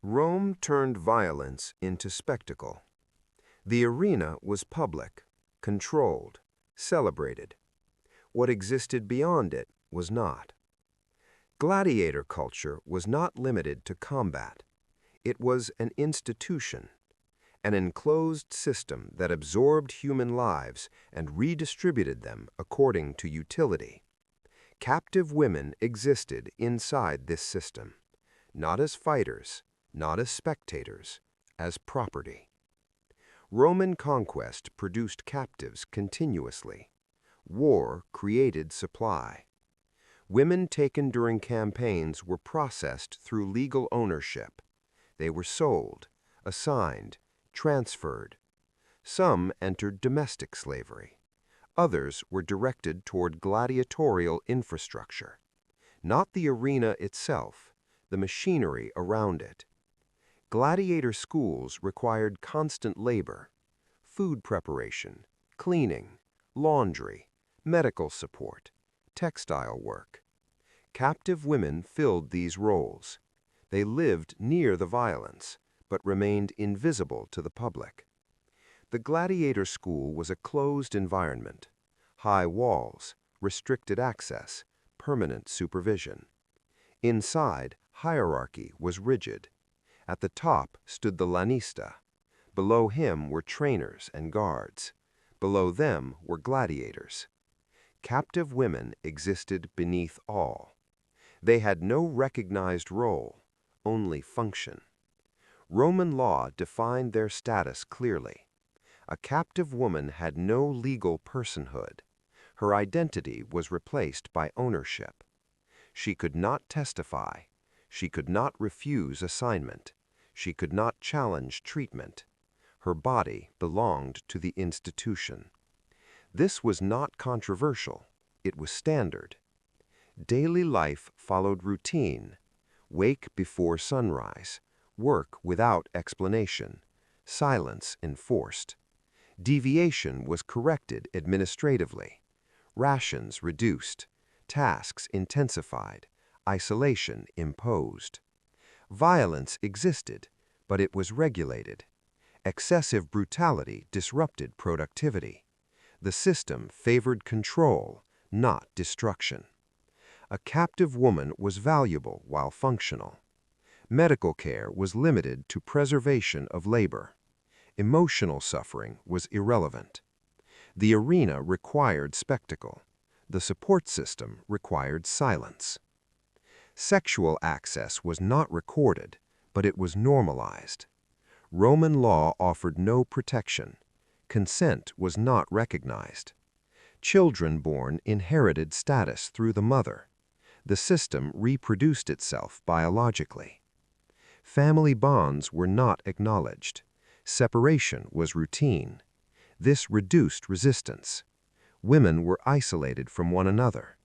Rome turned violence into spectacle. The arena was public, controlled, celebrated. What existed beyond it was not. Gladiator culture was not limited to combat. It was an institution, an enclosed system that absorbed human lives and redistributed them according to utility. Captive women existed inside this system, not as fighters, not as spectators, as property. Roman conquest produced captives continuously. War created supply. Women taken during campaigns were processed through legal ownership. They were sold, assigned, transferred. Some entered domestic slavery. Others were directed toward gladiatorial infrastructure. Not the arena itself, the machinery around it. Gladiator schools required constant labor, food preparation, cleaning, laundry, medical support, textile work. Captive women filled these roles. They lived near the violence, but remained invisible to the public. The gladiator school was a closed environment. High walls, restricted access, permanent supervision. Inside, hierarchy was rigid. At the top stood the lanista. Below him were trainers and guards. Below them were gladiators. Captive women existed beneath all. They had no recognized role, only function. Roman law defined their status clearly. A captive woman had no legal personhood. Her identity was replaced by ownership. She could not testify. She could not refuse assignment. She could not challenge treatment. Her body belonged to the institution. This was not controversial. It was standard. Daily life followed routine. Wake before sunrise. Work without explanation. Silence enforced. Deviation was corrected administratively. Rations reduced. Tasks intensified. Isolation imposed. Violence existed, but it was regulated. Excessive brutality disrupted productivity. The system favored control, not destruction. A captive woman was valuable while functional. Medical care was limited to preservation of labor. Emotional suffering was irrelevant. The arena required spectacle. The support system required silence. Sexual access was not recorded, but it was normalized. Roman law offered no protection. Consent was not recognized. Children born inherited status through the mother. The system reproduced itself biologically. Family bonds were not acknowledged. Separation was routine. This reduced resistance. Women were isolated from one another.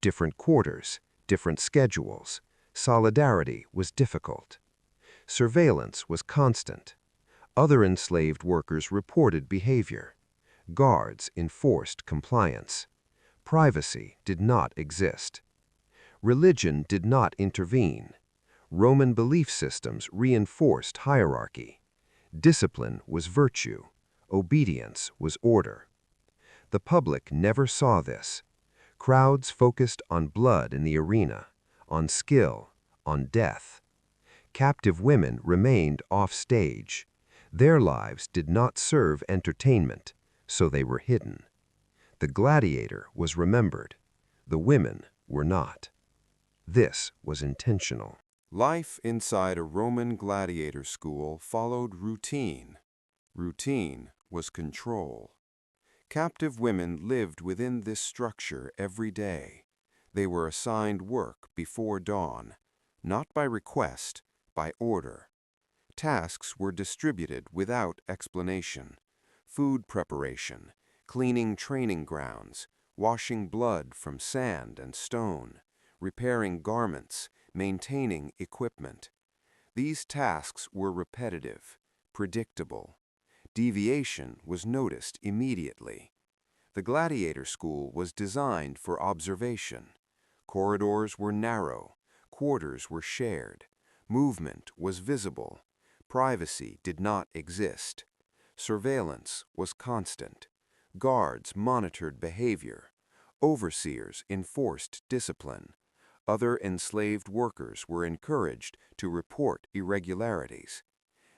Different quarters, different schedules. Solidarity was difficult. Surveillance was constant. Other enslaved workers reported behavior. Guards enforced compliance. Privacy did not exist. Religion did not intervene. Roman belief systems reinforced hierarchy. Discipline was virtue. Obedience was order. The public never saw this. Crowds focused on blood in the arena, on skill, on death. Captive women remained off-stage. Their lives did not serve entertainment, so they were hidden. The gladiator was remembered. The women were not. This was intentional. Life inside a Roman gladiator school followed routine. Routine was control. Captive women lived within this structure every day. They were assigned work before dawn, not by request, by order. Tasks were distributed without explanation. Food preparation, cleaning training grounds, washing blood from sand and stone, repairing garments, maintaining equipment. These tasks were repetitive, predictable. Deviation was noticed immediately. The gladiator school was designed for observation. Corridors were narrow, quarters were shared. Movement was visible. Privacy did not exist. Surveillance was constant. Guards monitored behavior. Overseers enforced discipline. Other enslaved workers were encouraged to report irregularities.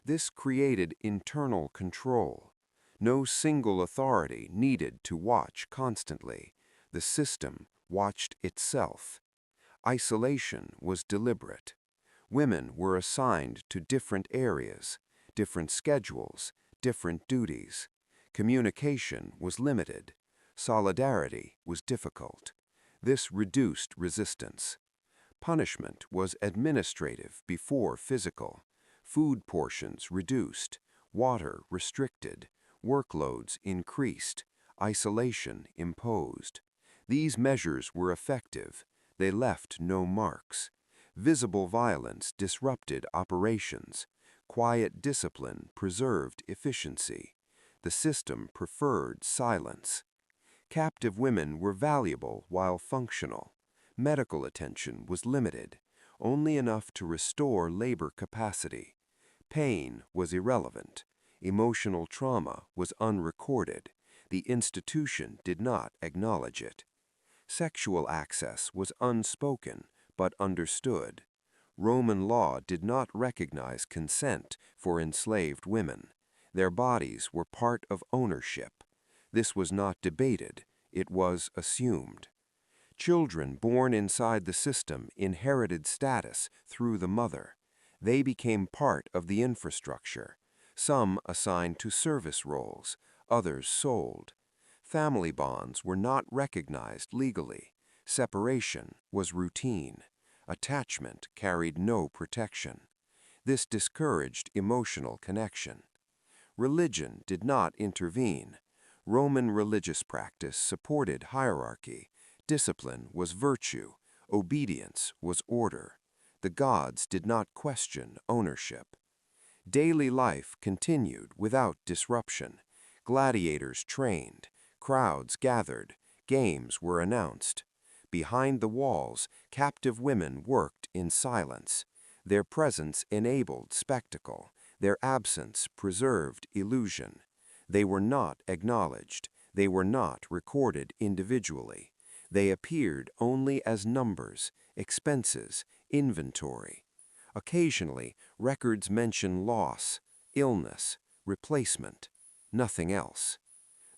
This created internal control. No single authority needed to watch constantly. The system watched itself. Isolation was deliberate. Women were assigned to different areas, different schedules, different duties. Communication was limited. Solidarity was difficult. This reduced resistance. Punishment was administrative before physical. Food portions reduced, water restricted, workloads increased, isolation imposed. These measures were effective. They left no marks. Visible violence disrupted operations. Quiet discipline preserved efficiency. The system preferred silence. Captive women were valuable while functional. Medical attention was limited, only enough to restore labor capacity. Pain was irrelevant. Emotional trauma was unrecorded. The institution did not acknowledge it. Sexual access was unspoken but understood. Roman law did not recognize consent for enslaved women. Their bodies were part of ownership. This was not debated, it was assumed. Children born inside the system inherited status through the mother. They became part of the infrastructure. Some assigned to service roles, others sold. Family bonds were not recognized legally. Separation was routine. Attachment carried no protection. This discouraged emotional connection. Religion did not intervene. Roman religious practice supported hierarchy. Discipline was virtue. Obedience was order. The gods did not question ownership. Daily life continued without disruption. Gladiators trained. Crowds gathered. Games were announced. Behind the walls, captive women worked in silence. Their presence enabled spectacle. Their absence preserved illusion. They were not acknowledged. They were not recorded individually. They appeared only as numbers, expenses, inventory. Occasionally, records mention loss, illness, replacement, nothing else.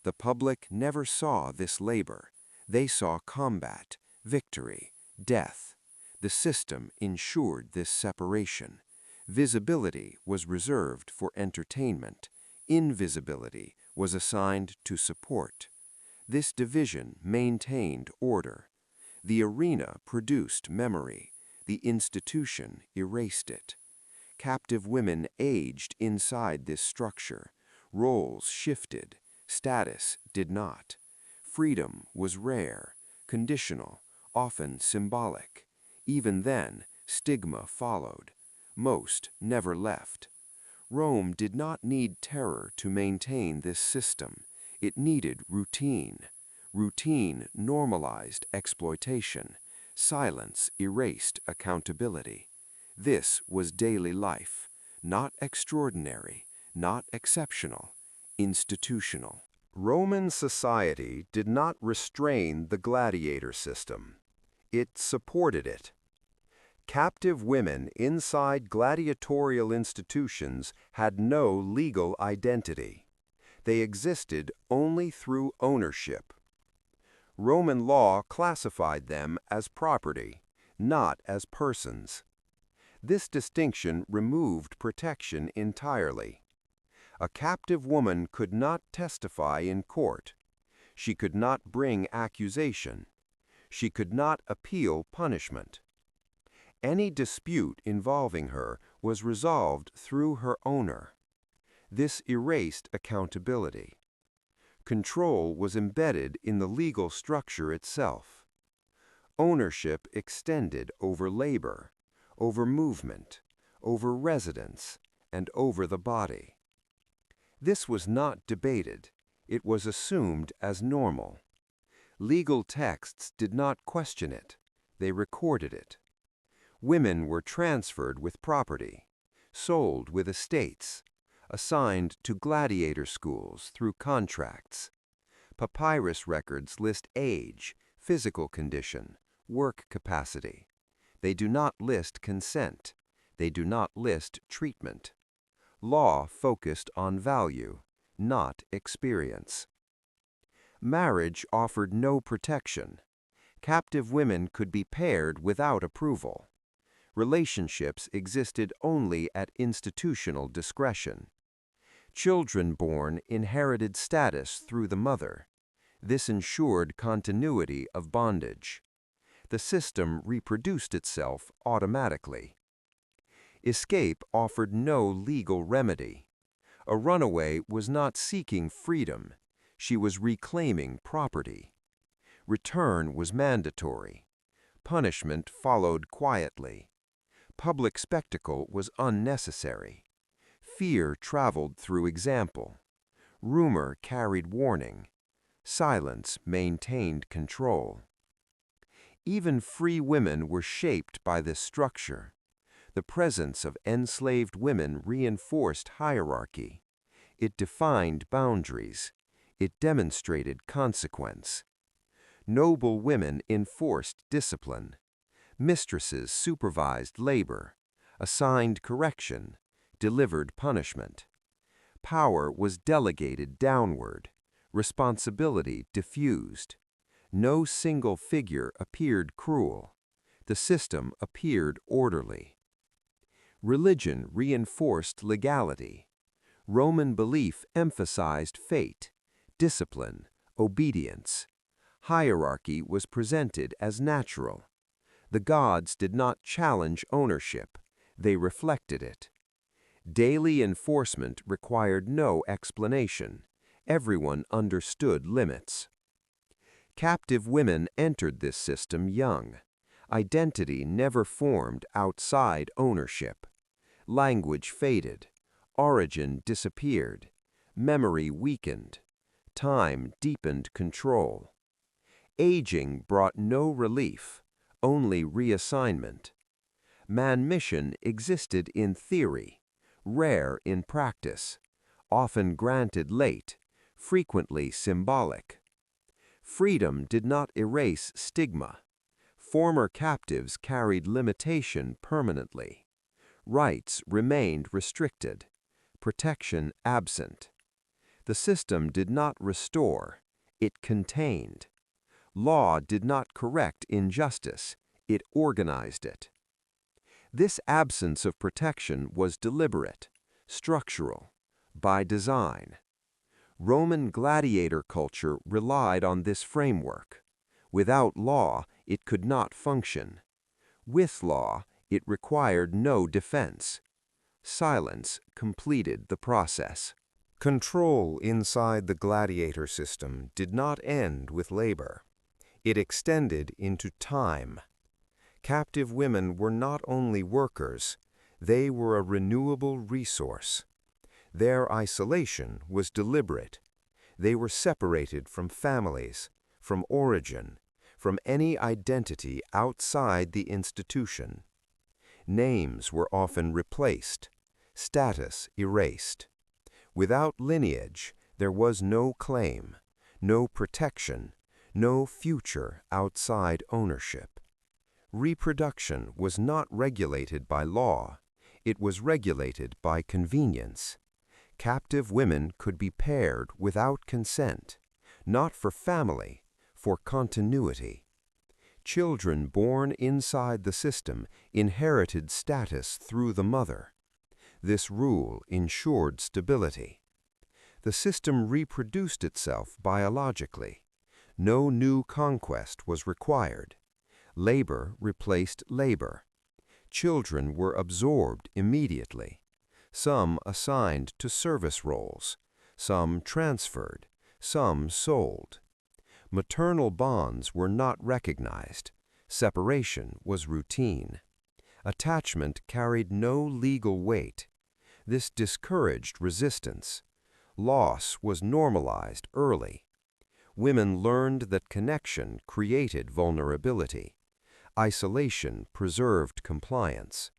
The public never saw this labor. They saw combat, victory, death. The system ensured this separation. Visibility was reserved for entertainment. Invisibility was assigned to support. This division maintained order. The arena produced memory. The institution erased it. Captive women aged inside this structure. Roles shifted. Status did not. Freedom was rare, conditional, often symbolic. Even then, stigma followed. Most never left. Rome did not need terror to maintain this system. It needed routine. Routine normalized exploitation. Silence erased accountability. This was daily life, not extraordinary, not exceptional, institutional. Roman society did not restrain the gladiator system. It supported it. Captive women inside gladiatorial institutions had no legal identity. They existed only through ownership. Roman law classified them as property, not as persons. This distinction removed protection entirely. A captive woman could not testify in court. She could not bring accusation. She could not appeal punishment. Any dispute involving her was resolved through her owner. This erased accountability. Control was embedded in the legal structure itself. Ownership extended over labor, over movement, over residence, and over the body. This was not debated. It was assumed as normal. Legal texts did not question it. They recorded it. Women were transferred with property, sold with estates, assigned to gladiator schools through contracts. Papyrus records list age, physical condition, work capacity. They do not list consent. They do not list treatment. Law focused on value, not experience. Marriage offered no protection. Captive women could be paired without approval. Relationships existed only at institutional discretion. Children born inherited status through the mother. This ensured continuity of bondage. The system reproduced itself automatically. Escape offered no legal remedy. A runaway was not seeking freedom. She was reclaiming property. Return was mandatory. Punishment followed quietly. Public spectacle was unnecessary. Fear traveled through example. Rumor carried warning. Silence maintained control. Even free women were shaped by this structure. The presence of enslaved women reinforced hierarchy. It defined boundaries. It demonstrated consequence. Noble women enforced discipline. Mistresses supervised labor, assigned correction, delivered punishment. Power was delegated downward, responsibility diffused. No single figure appeared cruel. The system appeared orderly. Religion reinforced legality. Roman belief emphasized fate, discipline, obedience. Hierarchy was presented as natural. The gods did not challenge ownership, they reflected it. Daily enforcement required no explanation. Everyone understood limits. Captive women entered this system young. Identity never formed outside ownership. Language faded. Origin disappeared. Memory weakened. Time deepened control. Aging brought no relief, only reassignment. Manumission existed in theory, rare in practice, often granted late, frequently symbolic. Freedom did not erase stigma. Former captives carried limitation permanently. Rights remained restricted, protection absent. The system did not restore, it contained. Law did not correct injustice, it organized it. This absence of protection was deliberate, structural, by design. Roman gladiator culture relied on this framework. Without law, it could not function. With law, it required no defense. Silence completed the process. Control inside the gladiator system did not end with labor. It extended into time. Captive women were not only workers, they were a renewable resource. Their isolation was deliberate. They were separated from families, from origin, from any identity outside the institution. Names were often replaced, status erased. Without lineage, there was no claim, no protection, no future outside ownership. Reproduction was not regulated by law, it was regulated by convenience. Captive women could be paired without consent, not for family, for continuity. Children born inside the system inherited status through the mother. This rule ensured stability. The system reproduced itself biologically. No new conquest was required. Labor replaced labor. Children were absorbed immediately. Some assigned to service roles, some transferred, some sold. Maternal bonds were not recognized. Separation was routine. Attachment carried no legal weight. This discouraged resistance. Loss was normalized early. Women learned that connection created vulnerability. Isolation preserved compliance.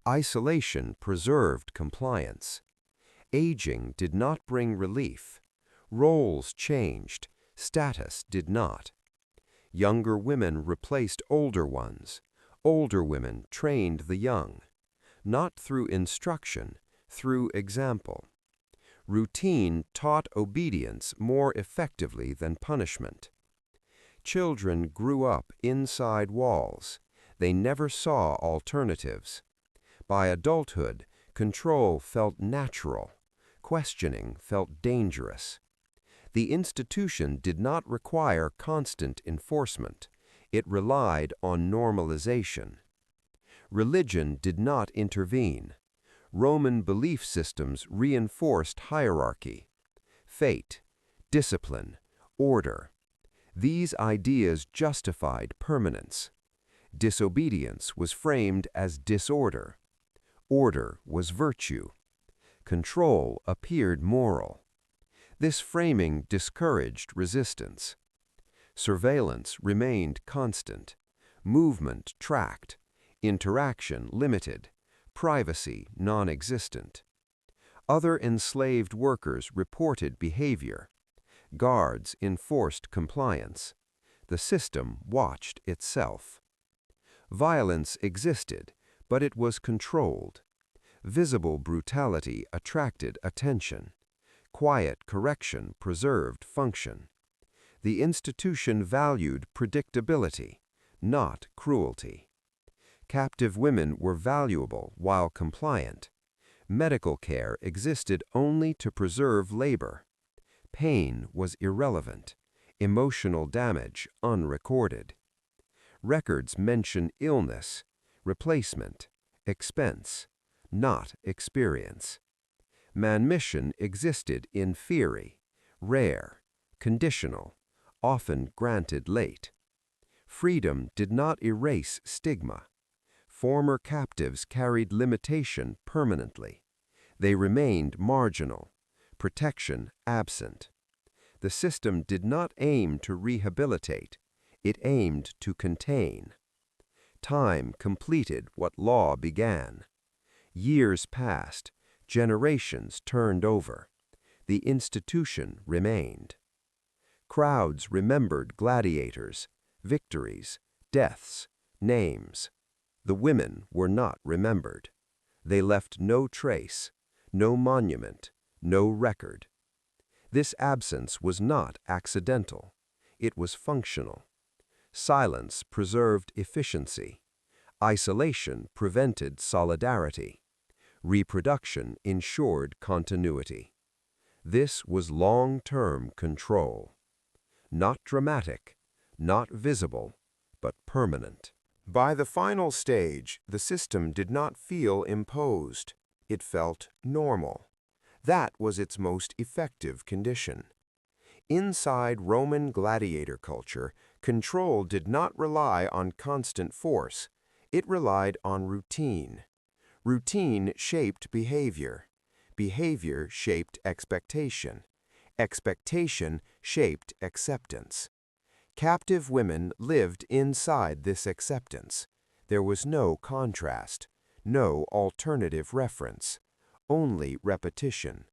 Isolation preserved compliance. Aging did not bring relief. Roles changed, status did not. Younger women replaced older ones. Older women trained the young. Not through instruction, through example. Routine taught obedience more effectively than punishment. Children grew up inside walls. They never saw alternatives. By adulthood, control felt natural. Questioning felt dangerous. The institution did not require constant enforcement. It relied on normalization. Religion did not intervene. Roman belief systems reinforced hierarchy, fate, discipline, order. These ideas justified permanence. Disobedience was framed as disorder. Order was virtue. Control appeared moral. This framing discouraged resistance. Surveillance remained constant. Movement tracked. Interaction limited. Privacy non-existent. Other enslaved workers reported behavior. Guards enforced compliance. The system watched itself. Violence existed, but it was controlled. Visible brutality attracted attention. Quiet correction preserved function. The institution valued predictability, not cruelty. Captive women were valuable while compliant. Medical care existed only to preserve labor. Pain was irrelevant. Emotional damage unrecorded. Records mention illness, replacement, expense, not experience. Manumission existed in theory, rare, conditional, often granted late. Freedom did not erase stigma. Former captives carried limitation permanently. They remained marginal, protection absent. The system did not aim to rehabilitate. It aimed to contain. Time completed what law began. Years passed. Generations turned over. The institution remained. Crowds remembered gladiators, victories, deaths, names. The women were not remembered. They left no trace, no monument, no record. This absence was not accidental. It was functional. Silence preserved efficiency. Isolation prevented solidarity. Reproduction ensured continuity. This was long-term control. Not dramatic, not visible, but permanent. By the final stage, the system did not feel imposed. It felt normal. That was its most effective condition. Inside Roman gladiator culture, control did not rely on constant force. It relied on routine. Routine shaped behavior. Behavior shaped expectation. Expectation shaped acceptance. Captive women lived inside this acceptance. There was no contrast, no alternative reference, only repetition.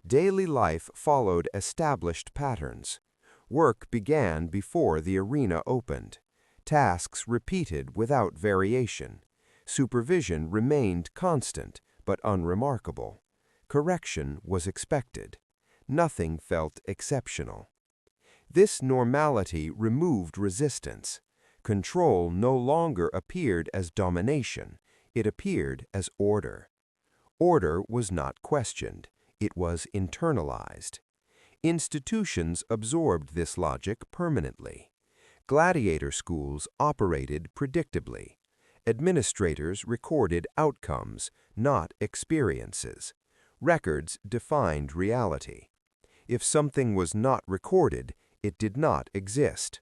Daily life followed established patterns. Work began before the arena opened. Tasks repeated without variation. Supervision remained constant but unremarkable. Correction was expected. Nothing felt exceptional. This normality removed resistance. Control no longer appeared as domination. It appeared as order. Order was not questioned. It was internalized. Institutions absorbed this logic permanently. Gladiator schools operated predictably. Administrators recorded outcomes, not experiences. Records defined reality. If something was not recorded, it did not exist.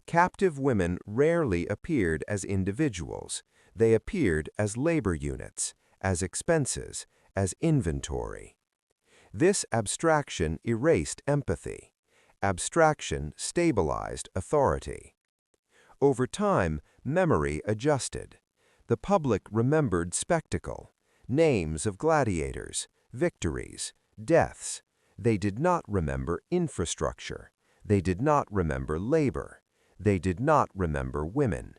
Captive women rarely appeared as individuals. They appeared as labor units, as expenses, as inventory. This abstraction erased empathy. Abstraction stabilized authority. Over time, memory adjusted. The public remembered spectacle, names of gladiators, victories, deaths. They did not remember infrastructure. They did not remember labor. They did not remember women.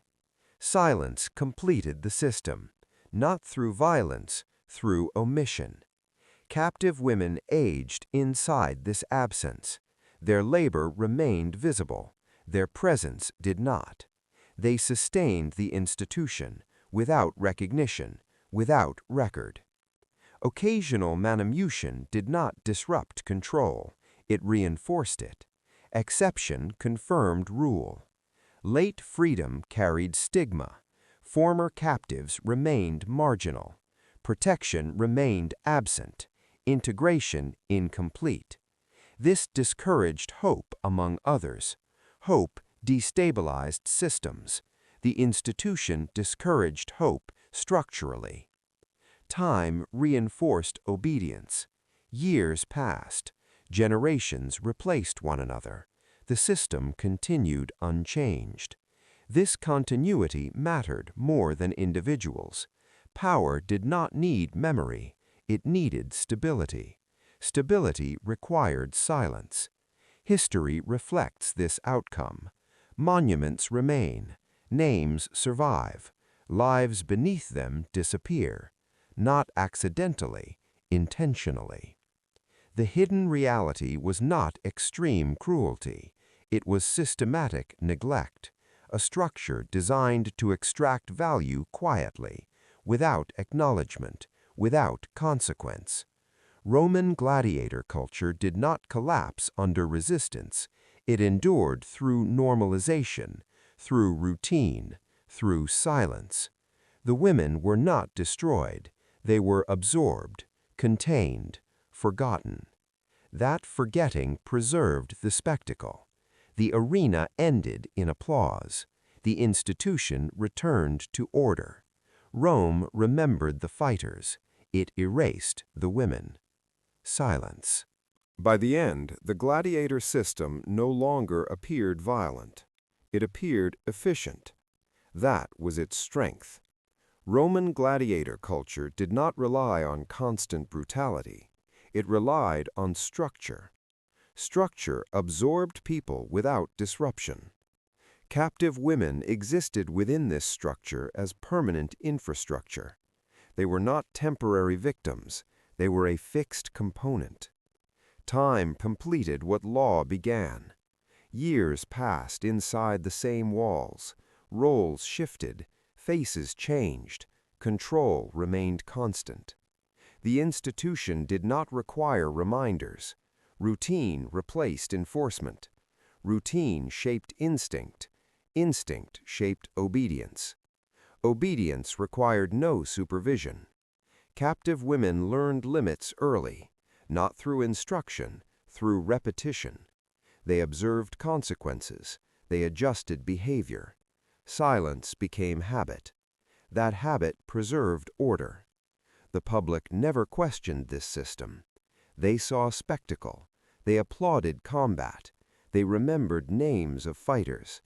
Silence completed the system, not through violence, through omission. Captive women aged inside this absence. Their labor remained visible. Their presence did not. They sustained the institution, without recognition, without record. Occasional manumission did not disrupt control. It reinforced it. Exception confirmed rule. Late freedom carried stigma. Former captives remained marginal. Protection remained absent. Integration incomplete. This discouraged hope among others. Hope destabilized systems. The institution discouraged hope structurally. Time reinforced obedience. Years passed. Generations replaced one another. The system continued unchanged. This continuity mattered more than individuals. Power did not need memory. It needed stability. Stability required silence. History reflects this outcome. Monuments remain. Names survive. Lives beneath them disappear. Not accidentally, intentionally. The hidden reality was not extreme cruelty. It was systematic neglect, a structure designed to extract value quietly, without acknowledgement, without consequence. Roman gladiator culture did not collapse under resistance. It endured through normalization, through routine, through silence. The women were not destroyed. They were absorbed, contained, forgotten. That forgetting preserved the spectacle. The arena ended in applause. The institution returned to order. Rome remembered the fighters. It erased the women. Silence. By the end, the gladiator system no longer appeared violent. It appeared efficient. That was its strength. Roman gladiator culture did not rely on constant brutality. It relied on structure. Structure absorbed people without disruption. Captive women existed within this structure as permanent infrastructure. They were not temporary victims. They were a fixed component. Time completed what law began. Years passed inside the same walls. Roles shifted. Faces changed. Control remained constant. The institution did not require reminders. Routine replaced enforcement. Routine shaped instinct. Instinct shaped obedience. Obedience required no supervision. Captive women learned limits early, not through instruction, through repetition. They observed consequences. They adjusted behavior. Silence became habit. That habit preserved order. The public never questioned this system. They saw spectacle. They applauded combat. They remembered names of fighters.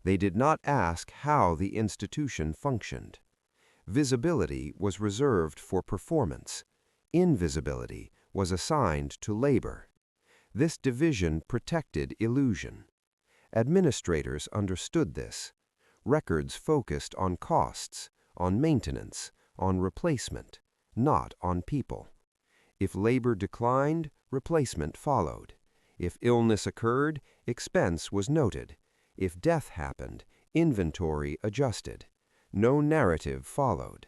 They did not ask how the institution functioned. Visibility was reserved for performance. Invisibility was assigned to labor. This division protected illusion. Administrators understood this. Records focused on costs, on maintenance, on replacement, not on people. If labor declined, replacement followed. If illness occurred, expense was noted. If death happened, inventory adjusted. No narrative followed.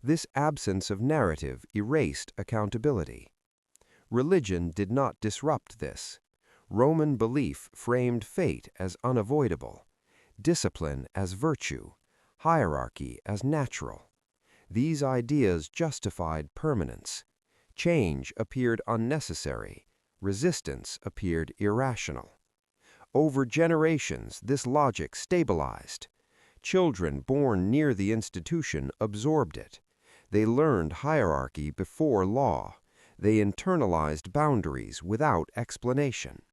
This absence of narrative erased accountability. Religion did not disrupt this. Roman belief framed fate as unavoidable, discipline as virtue, hierarchy as natural. These ideas justified permanence. Change appeared unnecessary. Resistance appeared irrational. Over generations, this logic stabilized. Children born near the institution absorbed it. They learned hierarchy before law. They internalized boundaries without explanation.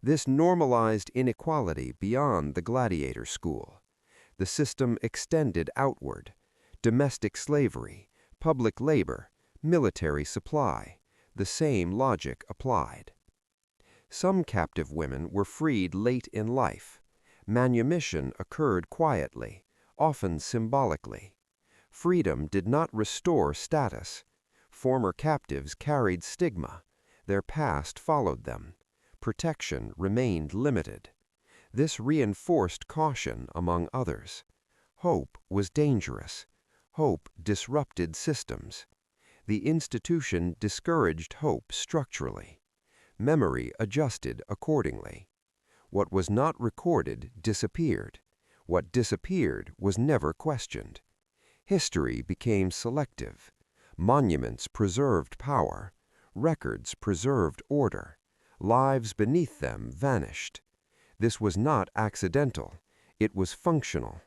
This normalized inequality beyond the gladiator school. The system extended outward. Domestic slavery, public labor, military supply. The same logic applied. Some captive women were freed late in life. Manumission occurred quietly, often symbolically. Freedom did not restore status. Former captives carried stigma. Their past followed them. Protection remained limited. This reinforced caution among others. Hope was dangerous. Hope disrupted systems. The institution discouraged hope structurally. Memory adjusted accordingly. What was not recorded disappeared. What disappeared was never questioned. History became selective. Monuments preserved power. Records preserved order. Lives beneath them vanished. This was not accidental. It was functional.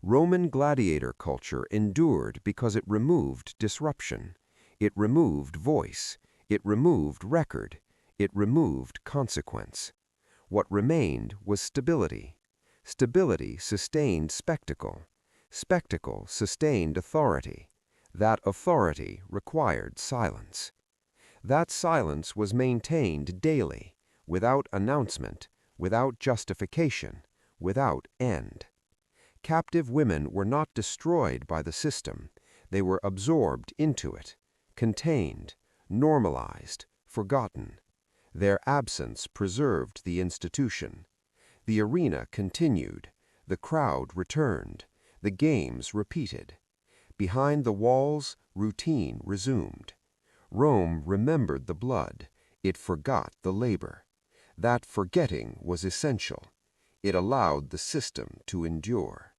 Roman gladiator culture endured because it removed disruption. It removed voice. It removed record. It removed consequence. What remained was stability. Stability sustained spectacle. Spectacle sustained authority. That authority required silence. That silence was maintained daily, without announcement, without justification, without end. Captive women were not destroyed by the system. They were absorbed into it, contained, normalized, forgotten. Their absence preserved the institution. The arena continued. The crowd returned. The games repeated. Behind the walls, routine resumed. Rome remembered the blood. It forgot the labor. That forgetting was essential. It allowed the system to endure.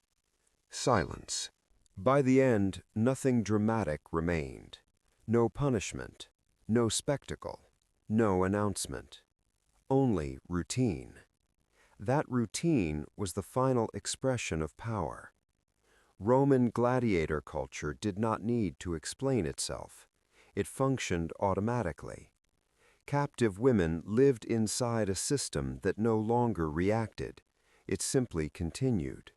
Silence. By the end, nothing dramatic remained. No punishment. No spectacle. No announcement. Only routine. That routine was the final expression of power. Roman gladiator culture did not need to explain itself. It functioned automatically. Captive women lived inside a system that no longer reacted. It simply continued.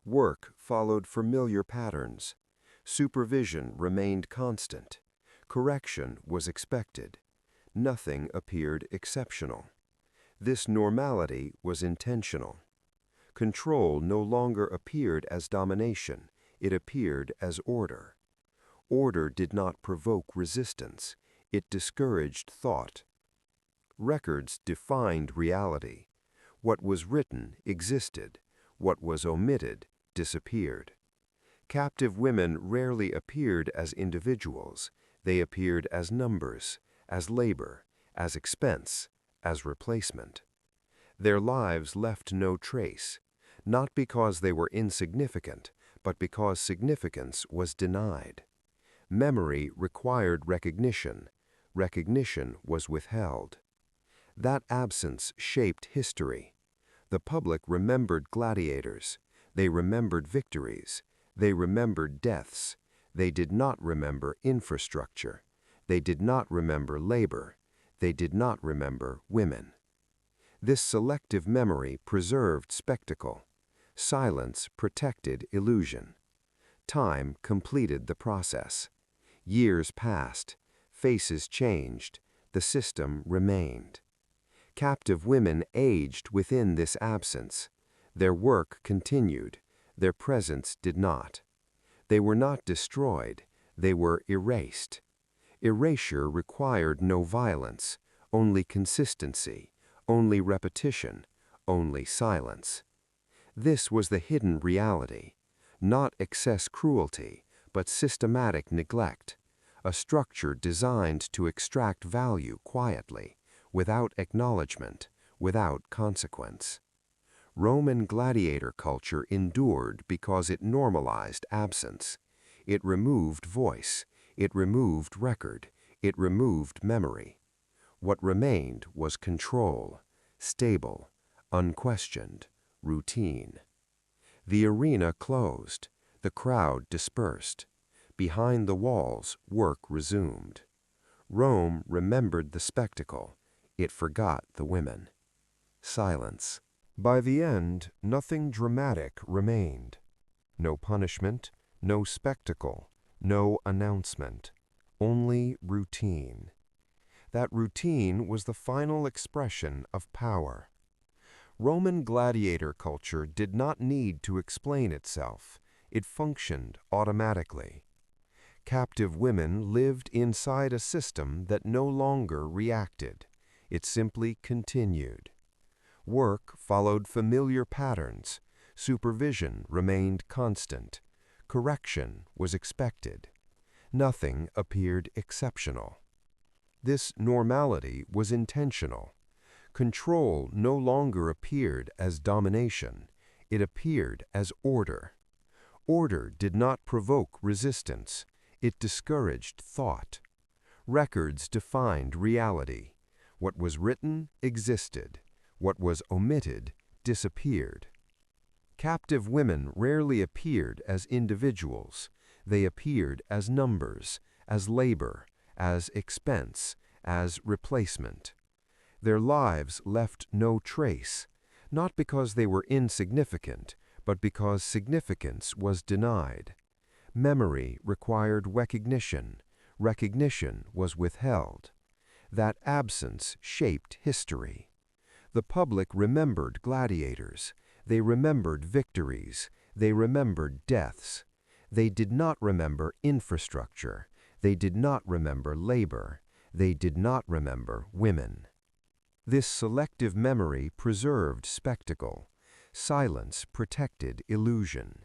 Work followed familiar patterns. Supervision remained constant. Correction was expected. Nothing appeared exceptional. This normality was intentional. Control no longer appeared as domination. It appeared as order. Order did not provoke resistance. It discouraged thought. Records defined reality. What was written existed. What was omitted disappeared. Captive women rarely appeared as individuals. They appeared as numbers, as labor, as expense, as replacement. Their lives left no trace, not because they were insignificant, but because significance was denied. Memory required recognition. Recognition was withheld. That absence shaped history. The public remembered gladiators. They remembered victories. They remembered deaths. They did not remember infrastructure. They did not remember labor. They did not remember women. This selective memory preserved spectacle. Silence protected illusion. Time completed the process. Years passed. Faces changed. The system remained. Captive women aged within this absence. Their work continued. Their presence did not. They were not destroyed. They were erased. Erasure required no violence, only consistency, only repetition, only silence. This was the hidden reality, not excess cruelty, but systematic neglect, a structure designed to extract value quietly, without acknowledgement, without consequence. Roman gladiator culture endured because it normalized absence. It removed voice. It removed record. It removed memory. What remained was control, stable, unquestioned, routine. The arena closed. The crowd dispersed. Behind the walls, work resumed. Rome remembered the spectacle. It forgot the women. Silence. By the end, nothing dramatic remained. No punishment, no spectacle, no announcement. Only routine. That routine was the final expression of power. Roman gladiator culture did not need to explain itself. It functioned automatically. Captive women lived inside a system that no longer reacted. It simply continued. Work followed familiar patterns. Supervision remained constant. Correction was expected. Nothing appeared exceptional. This normality was intentional. Control no longer appeared as domination. It appeared as order. Order did not provoke resistance. It discouraged thought. Records defined reality. What was written existed. What was omitted disappeared. Captive women rarely appeared as individuals. They appeared as numbers, as labor, as expense, as replacement. Their lives left no trace, not because they were insignificant, but because significance was denied. Memory required recognition. Recognition was withheld. That absence shaped history. The public remembered gladiators. They remembered victories. They remembered deaths. They did not remember infrastructure. They did not remember labor. They did not remember women. This selective memory preserved spectacle. Silence protected illusion.